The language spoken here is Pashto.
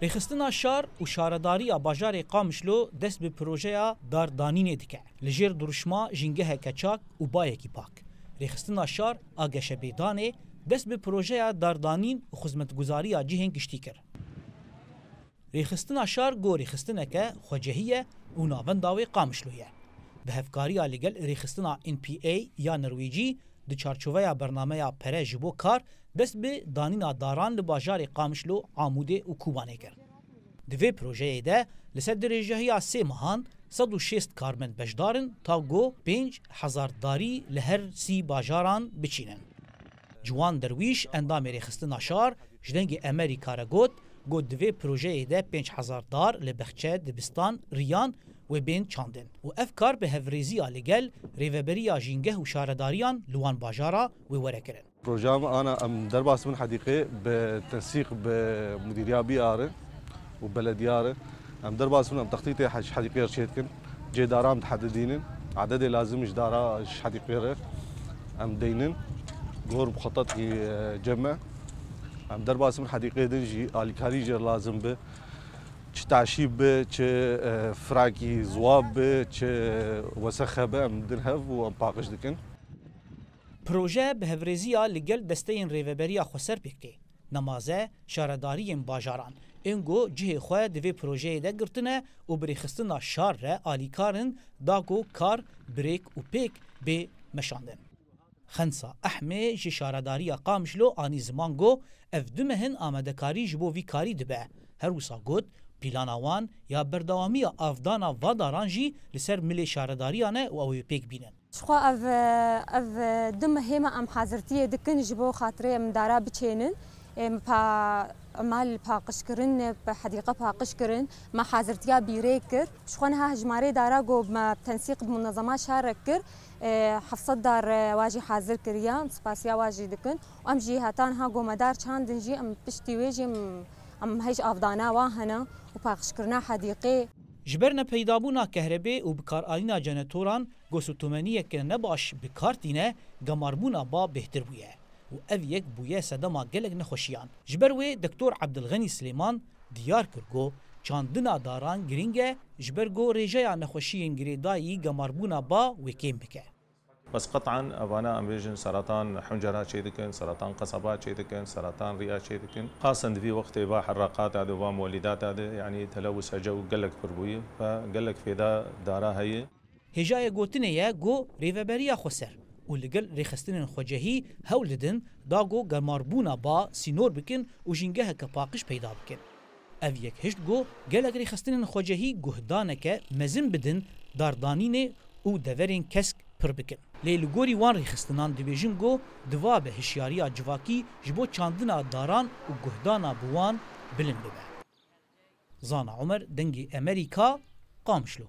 رخستنا شار و شارداری باجار قامشلو دست به پروژه داردانین دکه لجر درشما جنگه کچاک و بایکی پاک رخستنا شار آگش بیدانه دست به پروژه داردانین و خدمتگزاری جهن گشتی کر رخستنا شار گو رخستنا که خوجهیه و ناونداوی قامشلویه به هفکاری لگل رخستنا NPA یا نرویجی د چارچوبه برنامه پره جبو کار دست به دانینا داران لباجار قامشلو عموده و کوبانه کرد. دوی پروژه ده لسر درجهی 3 ماهان 106 کارمند بجدارن تا گو 5000 داری لهر 30 باجاران بچینن. جوان درویش اندام رخستنا شار جدنگ امریکا را گوت دوی پروژه ده 5000 دار لبخچه دبستان ریان و بین چاندن و افکار به هفریزی لگل ریوبریا جینگه و شارداریان لوان باجارا و ورکرن. بروجام أنا درباس من حديقة بالتنسيق بمديرية بيارة وبلديارة درباس من تخطيطي حديقة شيتكن جي دارا متحددين عدد لازم إيش دارا إيش حديقة دينن غور مخطط جمع درباس من حديقة دنجي آلي جر لازم به تعشيب به فراكي زواب به وسخة به دنهف وباقش دكن پروژه به هفریزیا لگل دستین ریوبریا خسر بکه نمازه شارداری باجاران انگو جه خواه دوی پروژه ده گرتنه و بریخستنا شار ره آلیکارن داگو کار بریک و پیک به مشاندن. خنسا احمه جه شارداری قامشلو آنی زمان گو اف دمهن آمدکاری جبو وی کاری دبه هر وسا گود پیلاناوان یا بردوامی افدانا واداران جی لسر ملی شارداریانه و اوی پیک بینن. شخوا اف دم هما ام حاضرتي دكن جبو خاطري ام دارا بچينن ام با مال باقش كرن بحديقه باقش كرن ما حاضرتيا بيريكر شخونها هجماري دارا جو ما تنسيق بمنظمات شاركر حفصة دار واجي حاضر كريان سباسيا واجي دكن وام جي هاتان ها جو مدار چاندن جي ام بشتي ويجي ام هيج افدانا واهنا وباقش كرنا حديقه جبرنا پیدابونا کهربه و بکار آلینا جنتوران گوسوتومنیه که نباش بکارتینه گماربونا با بهتر بویه و او یک بویه صدما گلگ نخوشیان جبروی دکتور عبدالغنی سلیمان دیار کرگو چاندنا داران گرینگه جبرگو رجایا نخوشیین گریدایی گماربونا با وکیم بکه بس قطعا ابانا امريجن سرطان حنجرات شيدكن سرطان قصبات شيدكن سرطان رئه شيدكن خاصه في وقت اباحه حراقات هذا ومولدات هذا يعني تلوث جو قلك بربويه فقلك في دارا هي هجای گوتنه گو ریوبریا خسر و لگل ریخستن خوجهی هولدن داگو گرماربونا با سینور بکن و جنگه کپاقش پیدا بکن او یک هشت گو گلک ریخستن خوجهی گهدانه مزن بدن داردانین و دورین کسک پر بکن لیلگوری وان ریخستنان دیویژن گو دوا به هشیاریا جواکی جبو چاندنا داران و گهدانا بوان بلند ببه زانا عمر دنگی امریکا قامشلو